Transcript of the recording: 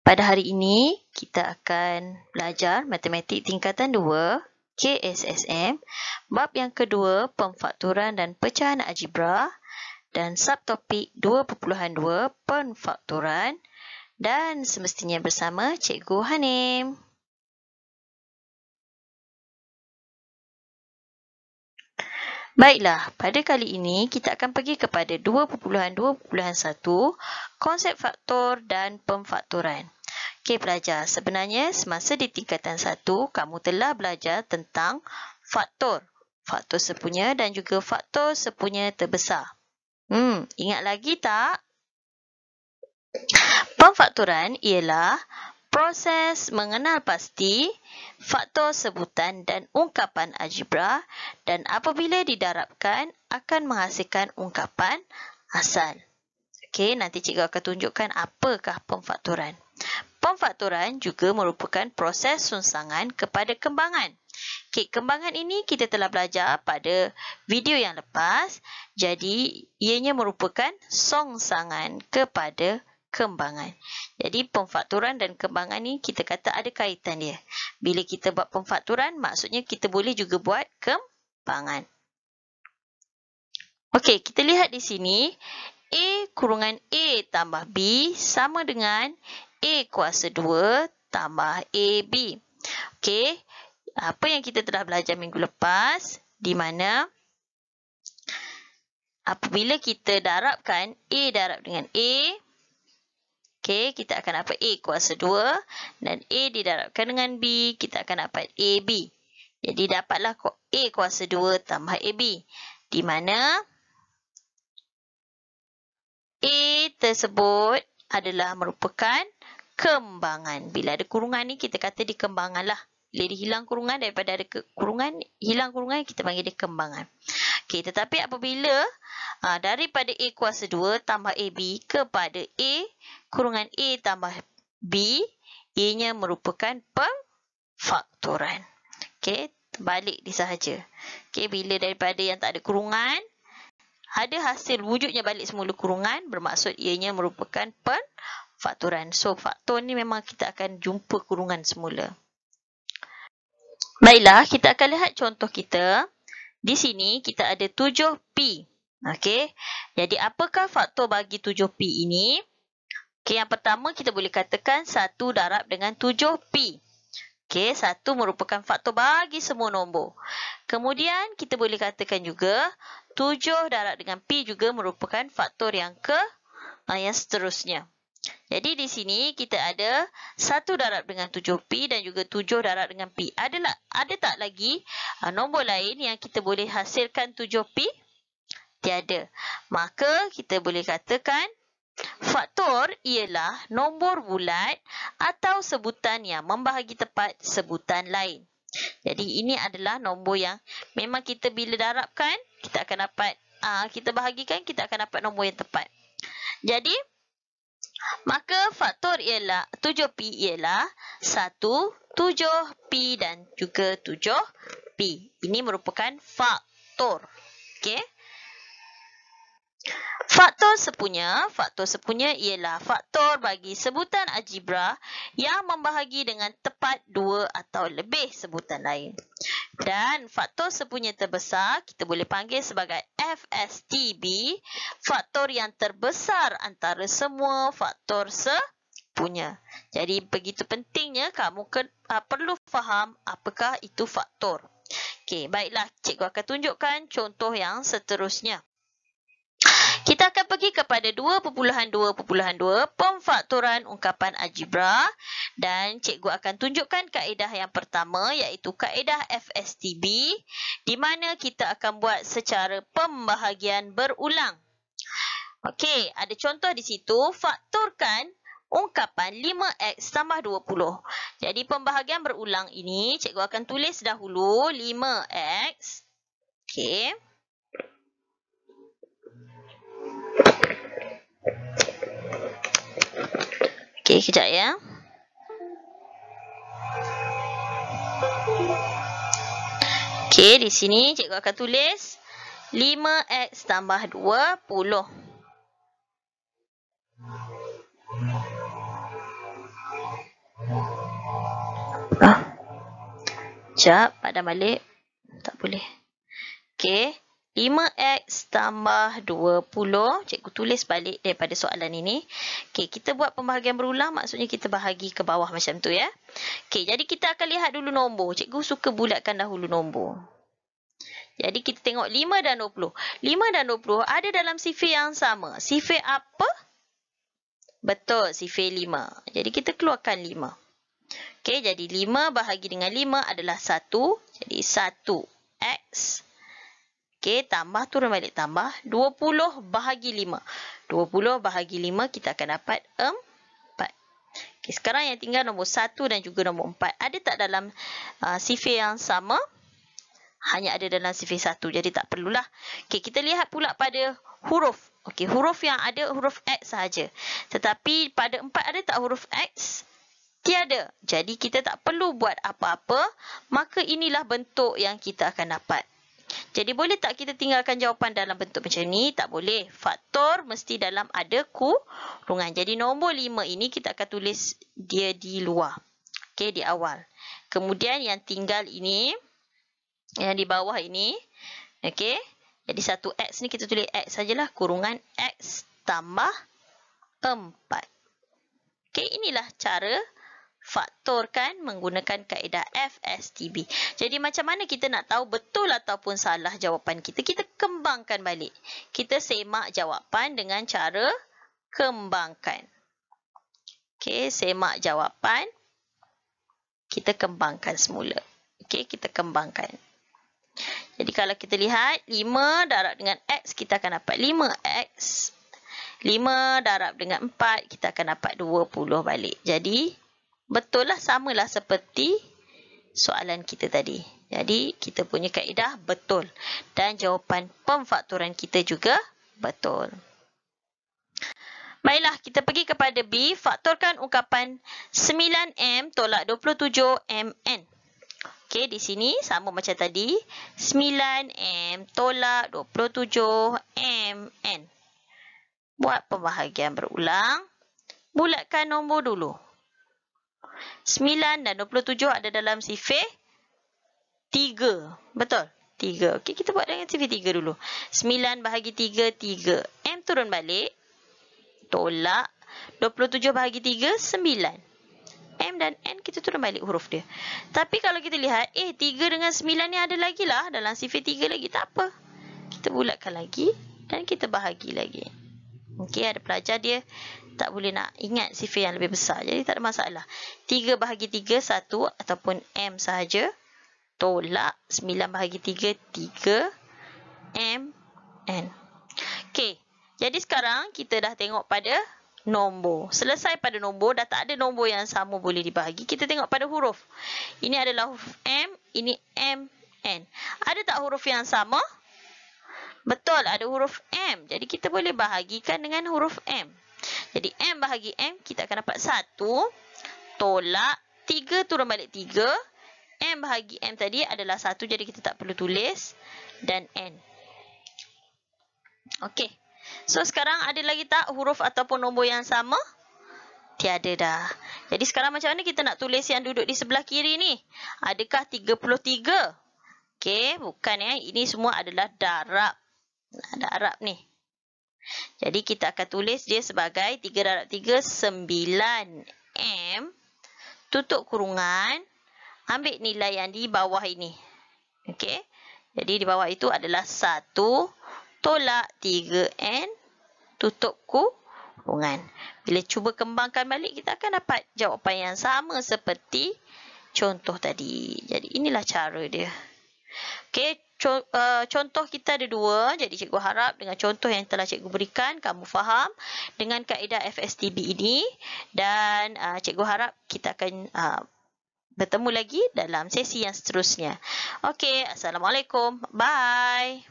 Pada hari ini, kita akan belajar Matematik Tingkatan 2, KSSM, bab yang kedua, Pemfakturan dan Pecahan Algebra, dan subtopik 2.2, Pemfakturan, dan semestinya bersama Cikgu Hanim. Baiklah, pada kali ini kita akan pergi kepada 2.2.1, konsep faktor dan pemfakturan. Okey pelajar, sebenarnya semasa di tingkatan 1, kamu telah belajar tentang faktor. Faktor sepunya dan juga faktor sepunya terbesar. Ingat lagi tak? Pemfakturan ialah proses mengenal pasti faktor sebutan dan ungkapan algebra dan apabila didarabkan akan menghasilkan ungkapan asal. Okey, nanti cikgu akan tunjukkan apakah pemfakturan. Pemfakturan juga merupakan proses sungsangan kepada kembangan. Okey, kembangan ini kita telah belajar pada video yang lepas. Jadi, ianya merupakan songsangan kepada kembangan. Jadi, pemfakturan dan kembangan ni kita kata ada kaitan dia. Bila kita buat pemfakturan, maksudnya kita boleh juga buat kembangan. Okey, kita lihat di sini. A kurungan A tambah B sama dengan A kuasa 2 tambah AB. Okey, apa yang kita telah belajar minggu lepas, di mana apabila kita darabkan A darab dengan A, okey, kita akan dapat A kuasa 2 dan A didarabkan dengan B, kita akan dapat AB. Jadi dapatlah A kuasa 2 tambah AB, di mana A tersebut adalah merupakan kembangan. Bila ada kurungan ni, kita kata dia kembangan lah. Bila dia hilang kurungan, daripada ada kurungan, hilang kurungan, kita panggil dia kembangan. Okey, tetapi apabila daripada A kuasa 2 tambah AB kepada A kurungan A tambah B, ianya merupakan pemfakturan. Okey, terbalik dia sahaja. Okey, bila daripada yang tak ada kurungan, ada hasil wujudnya balik semula kurungan, bermaksud ianya merupakan pemfakturan. So, faktor ni memang kita akan jumpa kurungan semula. Baiklah, kita akan lihat contoh kita. Di sini kita ada 7P. Okey. Jadi, apakah faktor bagi 7P ini? Okey, yang pertama kita boleh katakan 1 darab dengan 7P. Okey, 1 merupakan faktor bagi semua nombor. Kemudian, kita boleh katakan juga 7 darab dengan P juga merupakan faktor yang yang seterusnya. Jadi, di sini kita ada 1 darab dengan 7P dan juga 7 darab dengan P. Ada tak lagi nombor lain yang kita boleh hasilkan 7P? Tiada. Maka, kita boleh katakan faktor ialah nombor bulat atau sebutan yang membahagi tepat sebutan lain. Jadi ini adalah nombor yang memang kita bila darabkan, kita akan dapat, kita bahagikan, kita akan dapat nombor yang tepat. Jadi, maka faktor ialah 7P ialah 1, 7P dan juga 7P. Ini merupakan faktor. Okey. Faktor sepunya ialah faktor bagi sebutan algebra yang membahagi dengan tepat 2 atau lebih sebutan lain. Dan faktor sepunya terbesar kita boleh panggil sebagai FSTB, faktor yang terbesar antara semua faktor sepunya. Jadi begitu pentingnya kamu perlu faham apakah itu faktor. Okey, baiklah, cikgu akan tunjukkan contoh yang seterusnya. Kita akan pergi kepada 2.2.2 pemfakturan ungkapan algebra dan cikgu akan tunjukkan kaedah yang pertama iaitu kaedah FSTB di mana kita akan buat secara pembahagian berulang. Okey, ada contoh di situ, faktorkan ungkapan 5x tambah 20. Jadi pembahagian berulang ini cikgu akan tulis dahulu 5x. Okey. Okey, kejap ya. Okey, di sini cikgu akan tulis 5x tambah 20. Sekejap, padam balik. Tak boleh. Okey. 5x tambah 20. Cikgu tulis balik daripada soalan ini. Okey, kita buat pembahagian berulang. Maksudnya kita bahagi ke bawah macam tu ya. Okey, jadi kita akan lihat dulu nombor. Cikgu suka bulatkan dahulu nombor. Jadi kita tengok 5 dan 20. 5 dan 20 ada dalam sifir yang sama. Sifir apa? Betul, sifir 5. Jadi kita keluarkan 5. Okey, jadi 5 bahagi dengan 5 adalah 1. Jadi 1x. Okey, tambah turun balik tambah 20 bahagi 5. 20 bahagi 5 kita akan dapat 4. Okey, sekarang yang tinggal nombor 1 dan juga nombor 4. Ada tak dalam sifir yang sama? Hanya ada dalam sifir 1. Jadi tak perlulah. Okey, kita lihat pula pada huruf. Okey, huruf yang ada huruf X sahaja. Tetapi pada 4 ada tak huruf X? Tiada. Jadi kita tak perlu buat apa-apa. Maka inilah bentuk yang kita akan dapat. Jadi boleh tak kita tinggalkan jawapan dalam bentuk macam ni? Tak boleh. Faktor mesti dalam ada kurungan. Jadi nombor 5 ini kita akan tulis dia di luar. Okey, di awal. Kemudian yang tinggal ini, yang di bawah ini. Okey. Jadi 1x ni kita tulis x sajalah. Kurungan x tambah 4. Okey, inilah cara faktorkan menggunakan kaedah FSTB. Jadi macam mana kita nak tahu betul ataupun salah jawapan kita? Kita kembangkan balik. Kita semak jawapan dengan cara kembangkan. Okey, semak jawapan. Kita kembangkan semula. Okey, kita kembangkan. Jadi kalau kita lihat 5 darab dengan x kita akan dapat 5x. 5 darab dengan 4 kita akan dapat 20 balik. Jadi betul lah, samalah seperti soalan kita tadi. Jadi kita punya kaedah betul. Dan jawapan pemfaktoran kita juga betul. Baiklah, kita pergi kepada B. Faktorkan ungkapan 9M tolak 27MN. Okey, di sini sama macam tadi. 9M tolak 27MN. Buat pembahagian berulang. Bulatkan nombor dulu. 9 dan 27 ada dalam sifir 3. Betul? 3. Okey, kita buat dengan sifir 3 dulu. 9 bahagi 3, 3. M turun balik. Tolak. 27 bahagi 3, 9. M dan N kita turun balik huruf dia. Tapi kalau kita lihat, 3 dengan 9 ni ada lagi lah. Dalam sifir 3 lagi. Tak apa. Kita bulatkan lagi. Dan kita bahagi lagi. Okey, ada pelajar dia tak boleh nak ingat sifir yang lebih besar. Jadi tak ada masalah. 3 bahagi 3, 1 ataupun M sahaja. Tolak 9 bahagi 3, 3 M N. Okey, jadi sekarang kita dah tengok pada nombor. Selesai pada nombor, dah tak ada nombor yang sama boleh dibahagi. Kita tengok pada huruf. Ini adalah huruf M, ini M N. Ada tak huruf yang sama? Betul, ada huruf M. Jadi kita boleh bahagikan dengan huruf M. Jadi M bahagi M, kita akan dapat 1. Tolak 3 turun balik 3. M bahagi M tadi adalah 1. Jadi kita tak perlu tulis. Dan N. Okey. So sekarang ada lagi tak huruf ataupun nombor yang sama? Tiada dah. Jadi sekarang macam mana kita nak tulis yang duduk di sebelah kiri ni? Adakah 33? Okey, bukan ya. Ini semua adalah darab. Darab ni. Jadi kita akan tulis dia sebagai 3 darab 3, 9M. Tutup kurungan. Ambil nilai yang di bawah ini. Okey. Jadi di bawah itu adalah 1 tolak 3N. Tutup kurungan. Bila cuba kembangkan balik, kita akan dapat jawapan yang sama seperti contoh tadi. Jadi inilah cara dia. Okey. Contoh kita ada 2. Jadi cikgu harap dengan contoh yang telah cikgu berikan, kamu faham dengan kaedah FSTB ini. Dan cikgu harap kita akan bertemu lagi dalam sesi yang seterusnya. Okey, Assalamualaikum. Bye.